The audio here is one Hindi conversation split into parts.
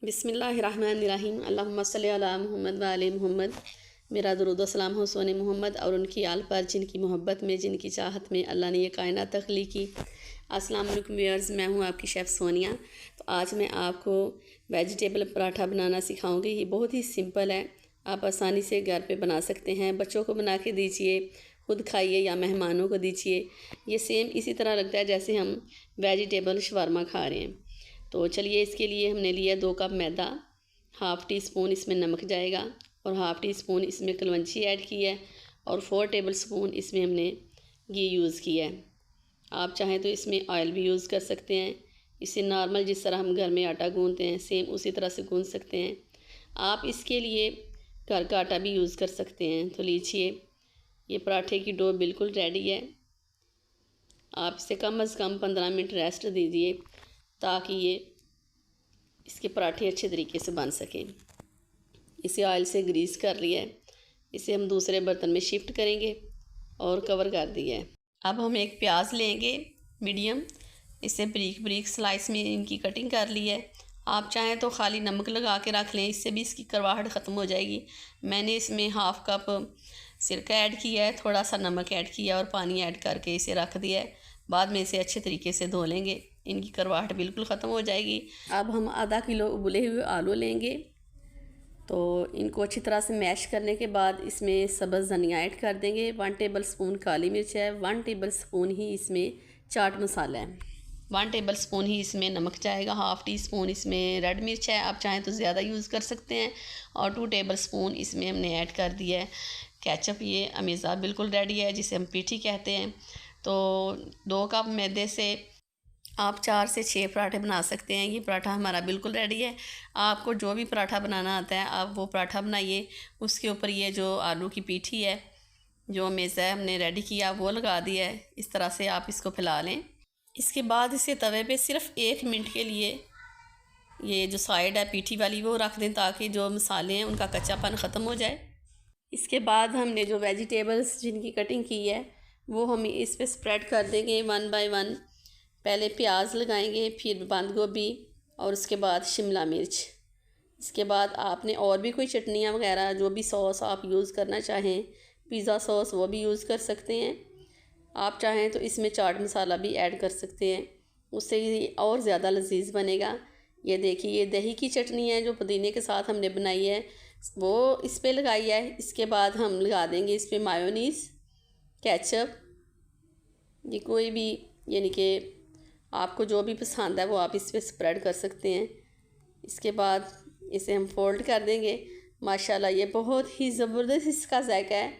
बिस्मिल्लाहिर्रहमानिर्रहीम। अल्लाहुम्मा सल्ली अला मुहम्मद व आले मुहम्मद। मेरा दुरूद व सलाम हो सोने मोहम्मद और उनकी आल पर जिनकी मोहब्बत में, जिनकी चाहत में अल्लाह ने ये कायनात तख्लीक की। अस्सलाम वालेकुम व्यूअर्स, मैं हूँ आपकी शेफ़ सोनिया। तो आज मैं आपको वेजिटेबल पराठा बनाना सिखाऊंगी। ये बहुत ही सिंपल है, आप आसानी से घर पे बना सकते हैं। बच्चों को बना के दीजिए, खुद खाइए या मेहमानों को दीजिए। ये सेम इसी तरह लगता है जैसे हम वेजिटेबल शवारमा खा रहे हैं। तो चलिए, इसके लिए हमने लिया 2 कप मैदा, हाफ़ टी स्पून इसमें नमक जाएगा और हाफ़ टी स्पून इसमें कलवंजी ऐड की है और 4 टेबल स्पून इसमें हमने घी यूज़ किया है। आप चाहें तो इसमें ऑयल भी यूज़ कर सकते हैं। इसे नॉर्मल जिस तरह हम घर में आटा गूंथते हैं सेम उसी तरह से गूंथ सकते हैं। आप इसके लिए घर का आटा भी यूज़ कर सकते हैं। तो लीजिए, ये पराठे की डो बिल्कुल रेडी है। आप इसे कम से कम 15 मिनट रेस्ट दीजिए ताकि ये इसके पराठे अच्छे तरीके से बन सकें। इसे ऑयल से ग्रीस कर लिया है। इसे हम दूसरे बर्तन में शिफ्ट करेंगे और कवर कर दिया है। अब हम एक प्याज लेंगे मीडियम, इसे बारीक बारीक स्लाइस में इनकी कटिंग कर ली है। आप चाहें तो खाली नमक लगा के रख लें, इससे भी इसकी करवाहट ख़त्म हो जाएगी। मैंने इसमें हाफ़ कप सिरका ऐड किया है, थोड़ा सा नमक ऐड किया और पानी ऐड करके इसे रख दिया है। बाद में इसे अच्छे तरीके से धो लेंगे, इनकी करवाहट बिल्कुल ख़त्म हो जाएगी। अब हम आधा किलो उबले हुए आलू लेंगे, तो इनको अच्छी तरह से मैश करने के बाद इसमें सब्ज़ धनिया ऐड कर देंगे। 1 टेबल स्पून काली मिर्च है, 1 टेबल स्पून ही इसमें चाट मसाला है, 1 टेबल स्पून ही इसमें नमक जाएगा, हाफ़ टी स्पून इसमें रेड मिर्च है, आप चाहें तो ज़्यादा यूज़ कर सकते हैं, और 2 टेबल स्पून इसमें हमने ऐड कर दिया है केचप। ये अमेज़ा बिल्कुल रेडी है, जिसे हम पीठी कहते हैं। तो 2 कप मैदे से आप 4 से 6 पराठे बना सकते हैं। ये पराठा हमारा बिल्कुल रेडी है। आपको जो भी पराठा बनाना आता है आप वो पराठा बनाइए, उसके ऊपर ये जो आलू की पीठी है, जो मेज़ा हमने रेडी किया वो लगा दिया है। इस तरह से आप इसको फैला लें। इसके बाद इसे तवे पे सिर्फ 1 मिनट के लिए ये जो साइड है पीठी वाली वो रख दें, ताकि जो मसाले हैं उनका कच्चापन ख़त्म हो जाए। इसके बाद हमने जो वेजिटेबल्स जिनकी कटिंग की है वो हम इस पे स्प्रेड कर देंगे 1 बाय 1। पहले प्याज लगाएंगे, फिर बंद गोभी और उसके बाद शिमला मिर्च। इसके बाद आपने और भी कोई चटनियाँ वगैरह जो भी सॉस आप यूज़ करना चाहें, पिज़्ज़ा सॉस वो भी यूज़ कर सकते हैं। आप चाहें तो इसमें चाट मसाला भी ऐड कर सकते हैं, उससे ये और ज़्यादा लजीज बनेगा। ये देखिए, ये दही की चटनी है जो पुदीने के साथ हमने बनाई है, वो इस पे लगाई है। इसके बाद हम लगा देंगे इस पर मायोनीज़, केचप, ये कोई भी, यानी कि आपको जो भी पसंद है वो आप इस पर स्प्रेड कर सकते हैं। इसके बाद इसे हम फोल्ड कर देंगे। माशाल्लाह ये बहुत ही ज़बरदस्त इसका जायका है,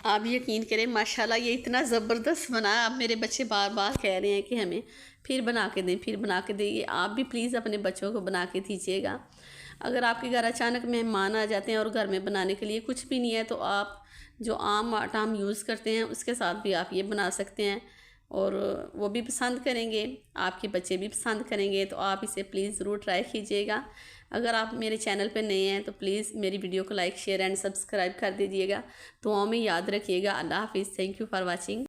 आप यकीन करें माशाल्लाह ये इतना ज़बरदस्त बना है। अब मेरे बच्चे बार बार कह रहे हैं कि हमें फिर बना के दें, फिर बना के दें। आप भी प्लीज़ अपने बच्चों को बना के दीजिएगा। अगर आपके घर अचानक मेहमान आ जाते हैं और घर में बनाने के लिए कुछ भी नहीं है, तो आप जो आम आटा हम यूज़ करते हैं उसके साथ भी आप ये बना सकते हैं और वो भी पसंद करेंगे, आपके बच्चे भी पसंद करेंगे। तो आप इसे प्लीज़ ज़रूर ट्राई कीजिएगा। अगर आप मेरे चैनल पर नए हैं तो प्लीज़ मेरी वीडियो को लाइक, शेयर एंड सब्सक्राइब कर दीजिएगा। दुआओं में याद रखिएगा। अल्लाह हाफ़िज़। Thank you for watching.